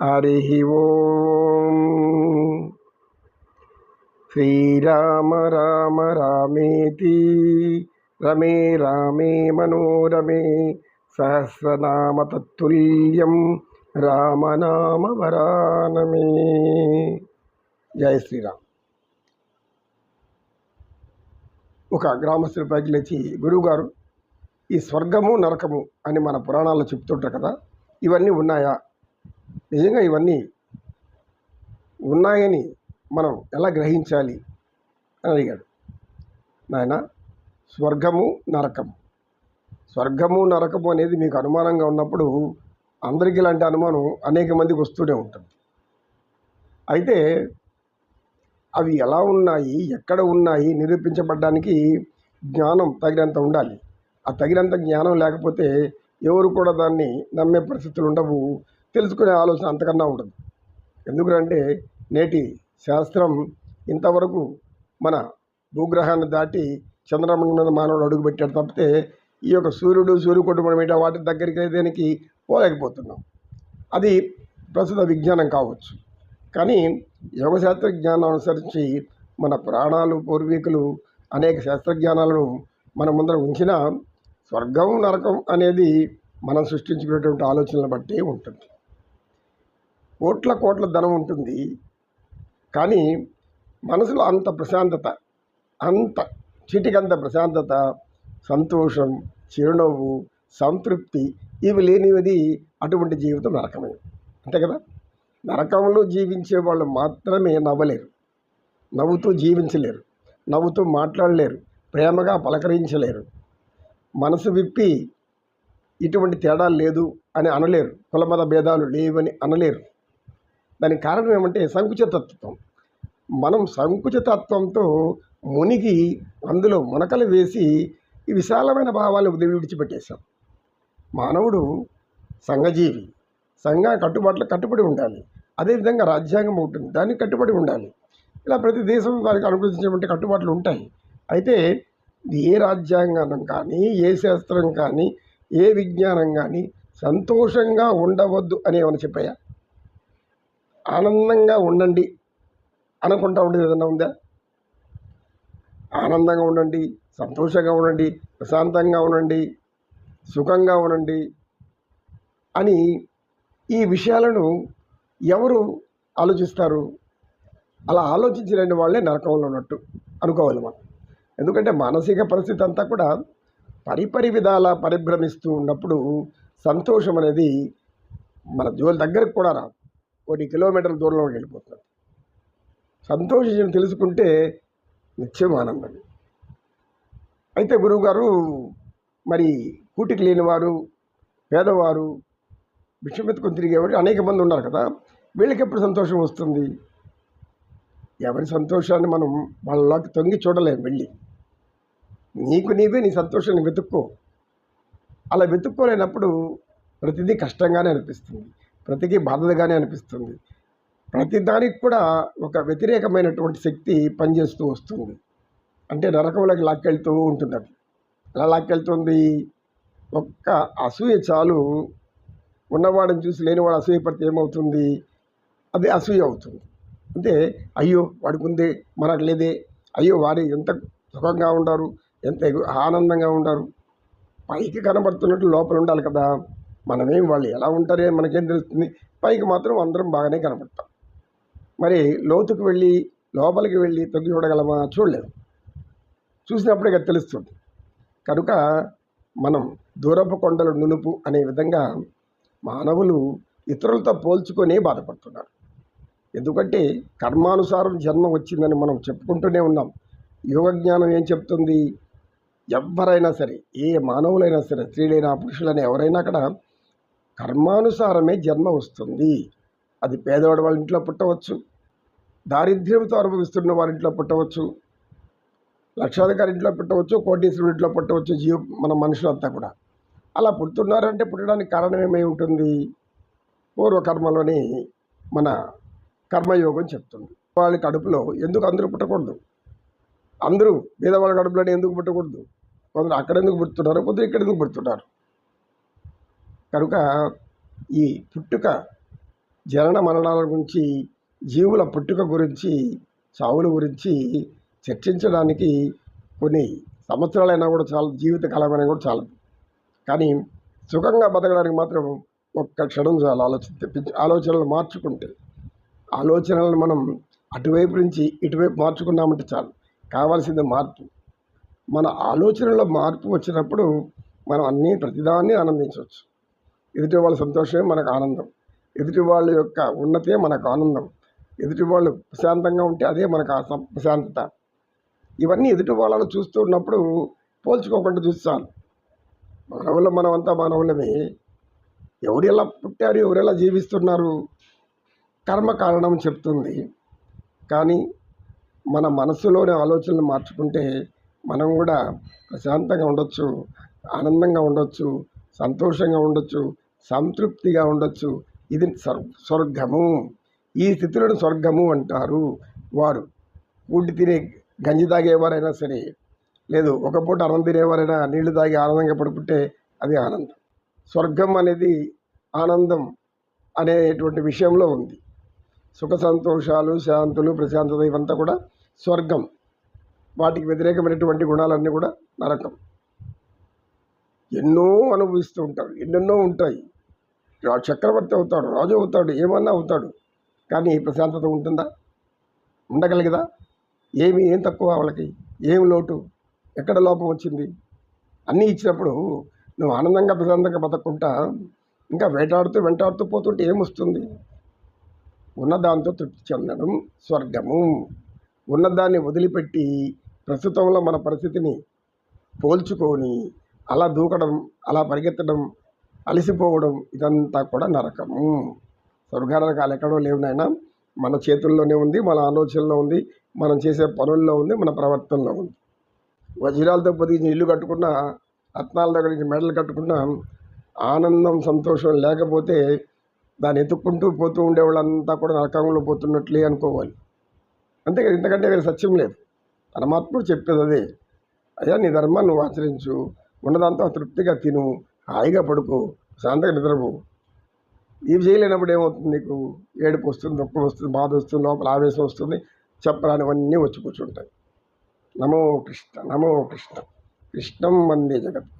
హరి ఓం. శ్రీరామ రామ రామేతి రమే రామే మనోరమే సహస్రనామ తత్తుల్యం రామనామ వరానమే. జయ శ్రీరామ్. ఒక గ్రామస్తుడి పైకి లేచి, గురువుగారు, ఈ స్వర్గము నరకము అని మన పురాణాల్లో చెప్తుంటారు కదా, ఇవన్నీ ఉన్నాయా? నిజంగా ఇవన్నీ ఉన్నాయని మనం ఎలా గ్రహించాలి అని అడిగాడు. నాయన, స్వర్గము నరకము అనేది మీకు అనుమానంగా ఉన్నప్పుడు అందరికీ ఇలాంటి అనుమానం అనేక మందికి వస్తూనే ఉంటుంది. అయితే అవి ఎలా ఉన్నాయి, ఎక్కడ ఉన్నాయి నిరూపించబడడానికి జ్ఞానం తగినంత ఉండాలి. ఆ తగినంత జ్ఞానం లేకపోతే ఎవరు కూడా దాన్ని నమ్మే పరిస్థితులు ఉండవు, తెలుసుకునే ఆలోచన అంతకన్నా ఉండదు. ఎందుకంటే నేటి శాస్త్రం ఇంతవరకు మన భూగ్రహాన్ని దాటి చంద్రమండలం మీద మానవుడు అడుగుపెట్టాడు తప్పితే ఈ యొక్క సూర్యకుటుంబం ఏంటో వాటి దగ్గరికి దేనికి పోలేకపోతున్నాం. అది ప్రస్తుత విజ్ఞానం కావచ్చు. కానీ యోగశాస్త్ర జ్ఞానం అనుసరించి మన పురాణాలు, పూర్వీకులు అనేక శాస్త్రజ్ఞానాలను మన ముందర ఉంచిన స్వర్గం నరకం అనేది మనం సృష్టించుకునేటువంటి ఆలోచనలు బట్టి ఉంటుంది. కోట్ల ధనం ఉంటుంది, కానీ మనసులో అంత ప్రశాంతత, అంత చిటికంత ప్రశాంతత, సంతోషం, చిరునవ్వు, సంతృప్తి ఇవి లేనిది అటువంటి జీవితం నరకమే. అంతే కదా. నరకంలో జీవించే వాళ్ళు మాత్రమే నవ్వలేరు, నవ్వుతూ జీవించలేరు, నవ్వుతూ మాట్లాడలేరు, ప్రేమగా పలకరించలేరు, మనసు విప్పి ఇటువంటి తేడా లేదు అని అనలేరు, కులమత భేదాలు లేవని అనలేరు. దానికి కారణం ఏమంటే సంకుచితత్వం. మనం సంకుచితత్వంతో మునిగి అందులో మునకలు వేసి ఈ విశాలమైన భావాలను విడిచిపెట్టేశాం. మానవుడు సంఘజీవి, సంఘ కట్టుబడి ఉండాలి. అదేవిధంగా రాజ్యాంగం ఉంటుంది, దానికి కట్టుబడి ఉండాలి. ఇలా ప్రతి దేశం వారికి అనుకూలించినటువంటి కట్టుబాట్లు ఉంటాయి. అయితే ఏ రాజ్యాంగం కానీ, ఏ శాస్త్రం కానీ, ఏ విజ్ఞానం కానీ సంతోషంగా ఉండవద్దు అని ఏమైనా చెప్పాయా? ఆనందంగా ఉండండి అనుకుంటా ఉండేది ఏదన్నా ఉందా? ఆనందంగా ఉండండి, సంతోషంగా ఉండండి, ప్రశాంతంగా ఉండండి, సుఖంగా ఉండండి అని ఈ విషయాలను ఎవరు ఆలోచిస్తారు? అలా ఆలోచించలేని వాళ్ళే నరకంలో ఉన్నట్టు అనుకోవాలి మనం. ఎందుకంటే మానసిక పరిస్థితి అంతా కూడా పరిపరి విధాల పరిభ్రమిస్తూ ఉన్నప్పుడు సంతోషం అనేది మన జోలి దగ్గరకు కూడా రాదు, 1 కిలోమీటర్ల దూరంలో వెళ్ళిపోతుంది. సంతోషం తెలుసుకుంటే నిత్యం ఆనందం. అయితే గురువుగారు, మరి కూటికి లేనివారు, పేదవారు, భిక్షమెత్తుకొని తిరిగేవారు అనేక మంది ఉన్నారు కదా, వీళ్ళకి ఎప్పుడు సంతోషం వస్తుంది? ఎవరి సంతోషాన్ని మనం వాళ్ళలోకి తొంగి చూడలేం. వెళ్ళి నీకు నీవే నీ సంతోషాన్ని వెతుక్కో. అలా వెతుక్కోలేనప్పుడు ప్రతిదీ కష్టంగానే అనిపిస్తుంది, ప్రతిదీ బాధగానే అనిపిస్తుంది, ప్రతిదానికి కూడా ఒక వ్యతిరేకమైనటువంటి శక్తి పనిచేస్తూ వస్తుంది. అంటే నరకంలోకి లాక్కెళ్తూ ఉంటుంది. అది ఎలా లాక్కెళ్తుంది? ఒక్క అసూయ చాలు, ఉన్నవాడిని చూసి లేనివాడు అసూయ పడితే ఏమవుతుంది? అది అసూయ అవుతుంది. అంటే అయ్యో వాడికి ఉందే, మనకు లేదే, అయ్యో వారి ఎంత సుఖంగా ఉంటారు, ఎంత ఆనందంగా ఉంటారు. పైకి కనబడుతున్నట్టు లోపల ఉండాలి కదా. మనమేం వాళ్ళు ఎలా ఉంటారే మనకేం తెలుస్తుంది? పైకి మాత్రం అందరం బాగానే కనబడతాం. మరి లోతుకు వెళ్ళి లోపలికి వెళ్ళి తొంగి చూడగలమా? చూడలేము. చూసినప్పుడే కదా తెలుస్తుంది. కనుక మనం దూరపు కొండలు నునుపు అనే విధంగా మానవులు ఇతరులతో పోల్చుకొనే బాధపడుతున్నారు. ఎందుకంటే కర్మానుసారం జన్మ వచ్చిందని మనం చెప్పుకుంటూనే ఉన్నాం. యోగజ్ఞానం ఏం చెప్తుంది? ఎవరైనా సరే, ఏ మానవులైనా సరే, స్త్రీలైనా పురుషులైనా ఎవరైనా అక్కడ కర్మానుసారమే జన్మ వస్తుంది. అది పేదవాడి వాళ్ళ ఇంట్లో పుట్టవచ్చు, దారిద్ర్యంతో అనుభవిస్తున్న వారి ఇంట్లో పుట్టవచ్చు, లక్షాధికారి ఇంట్లో పుట్టవచ్చు, కోటీశ్వరుడి ఇంట్లో పుట్టవచ్చు. మన మనుషులంతా కూడా అలా పుడుతున్నారంటే పుట్టడానికి కారణం ఏమై ఉంటుంది? పూర్వకర్మలోని మన కర్మయోగం చెప్తుంది. వాళ్ళ కడుపులో ఎందుకు అందరూ పుట్టకూడదు? అందరూ పేదవాళ్ళ కడుపులోనే ఎందుకు పుట్టకూడదు? కొందరు అక్కడ ఎందుకు పుడుతున్నారు, కొందరు ఇక్కడ ఎందుకు పుడుతున్నారు? కనుక ఈ పుట్టుక జనన మరణాల గురించి, జీవుల పుట్టుక గురించి, చావుల గురించి చర్చించడానికి కొన్ని సంవత్సరాలైనా కూడా చాలు, జీవిత కాలమైనా కూడా చాలదు. కానీ సుఖంగా బతకడానికి మాత్రం ఒక్క క్షణం చాలు. ఆలోచనలు మార్చుకుంటే, ఆలోచనలను మనం అటువైపు నుంచి ఇటువైపు మార్చుకున్నామంటే చాలు. కావాల్సింది మార్పు. మన ఆలోచనలో మార్పు వచ్చినప్పుడు మనం ప్రతిదాన్ని ఆనందించవచ్చు. ఎదుటి వాళ్ళ సంతోషమే మనకు ఆనందం, ఎదుటి వాళ్ళ యొక్క ఉన్నతే మనకు ఆనందం, ఎదుటి వాళ్ళు ప్రశాంతంగా ఉంటే అదే మనకు ప్రశాంతత. ఇవన్నీ ఎదుటి వాళ్ళలో చూస్తూ ఉన్నప్పుడు పోల్చుకోకుండా చూస్తాను. మానవులు మనమంతా మానవులమే. ఎవరు ఎలా పుట్టారు, ఎవరు ఎలా జీవిస్తున్నారు, కర్మ కారణం చెప్తుంది. కానీ మన మనసులోని ఆలోచనలు మార్చుకుంటే మనం కూడా ప్రశాంతంగా ఉండొచ్చు, ఆనందంగా ఉండొచ్చు, సంతోషంగా ఉండొచ్చు, సంతృప్తిగా ఉండొచ్చు. ఇది స్వర్గము. ఈ స్థితులను స్వర్గము అంటారు. వారు కూడి తినే గంజి తాగేవారైనా సరే, లేదు ఒక పూట అన్నం తినేవారైనా నీళ్లు తాగి ఆనందంగా పడుకుంటే అది ఆనందం. స్వర్గం అనేది ఆనందం అనేటువంటి విషయంలో ఉంది. సుఖ సంతోషాలు, శాంతులు, ప్రశాంతత ఇవంతా కూడా స్వర్గం. వాటికి వ్యతిరేకమైనటువంటి గుణాలన్నీ కూడా నరకం. ఎన్నో అనుభవిస్తూ ఉంటారు, ఎన్నెన్నో ఉంటాయి. చక్రవర్తి అవుతాడు, రాజు అవుతాడు, ఏమన్నా అవుతాడు. కానీ ప్రశాంతత ఉంటుందా? ఉండగలిగదా? ఏం తక్కువ వాళ్ళకి? ఏం లోటు? ఎక్కడ లోపం వచ్చింది? అన్నీ ఇచ్చినప్పుడు నువ్వు ఆనందంగా ప్రశాంతంగా బతకుంటా ఇంకా వెంటాడుతూ పోతుంటే ఏమొస్తుంది? ఉన్నదాంతో తృప్తి చెందడం స్వర్గము. ఉన్నదాన్ని వదిలిపెట్టి ప్రస్తుతంలో మన పరిస్థితిని పోల్చుకొని అలా దూకడం, అలా పరిగెత్తడం, అలసిపోవడం ఇదంతా కూడా నరకము. స్వర్గ నరకాలు ఎక్కడో లేవు నాయనా. మన చేతుల్లోనే ఉంది, మన ఆలోచనలో ఉంది, మనం చేసే పనుల్లో ఉంది, మన ప్రవర్తనలో ఉంది. వజ్రాలతో పొదిగించి ఇల్లు కట్టుకున్నా, రత్నాల దగ్గర నుంచి మెడలు కట్టుకున్నా ఆనందం, సంతోషం లేకపోతే దాన్ని ఎత్తుక్కుంటూ పోతూ ఉండేవాళ్ళంతా కూడా నరకంలో పోతున్నట్లే అనుకోవాలి. అంతే కదా, ఇంతకంటే వేరే సత్యం లేదు. పరమాత్ముడు చెప్పేది అదే. అయ్యా, నీ ధర్మాన్ని నువ్వు ఆచరించు, ఉన్నదంతా తృప్తిగా తిను, హాయిగా పడుకో, శాంతంగా నిద్రపో. ఇవి చేయలేనప్పుడు ఏమవుతుంది? నీకు ఏడుపు వస్తుంది, దుఃఖం వస్తుంది, బాధ వస్తుంది, లోపల ఆవేశం వస్తుంది, చెప్పరానివన్నీ వచ్చి కూర్చుంటాయి. నమో కృష్ణ, నమో కృష్ణ, కృష్ణం వందే జగత్.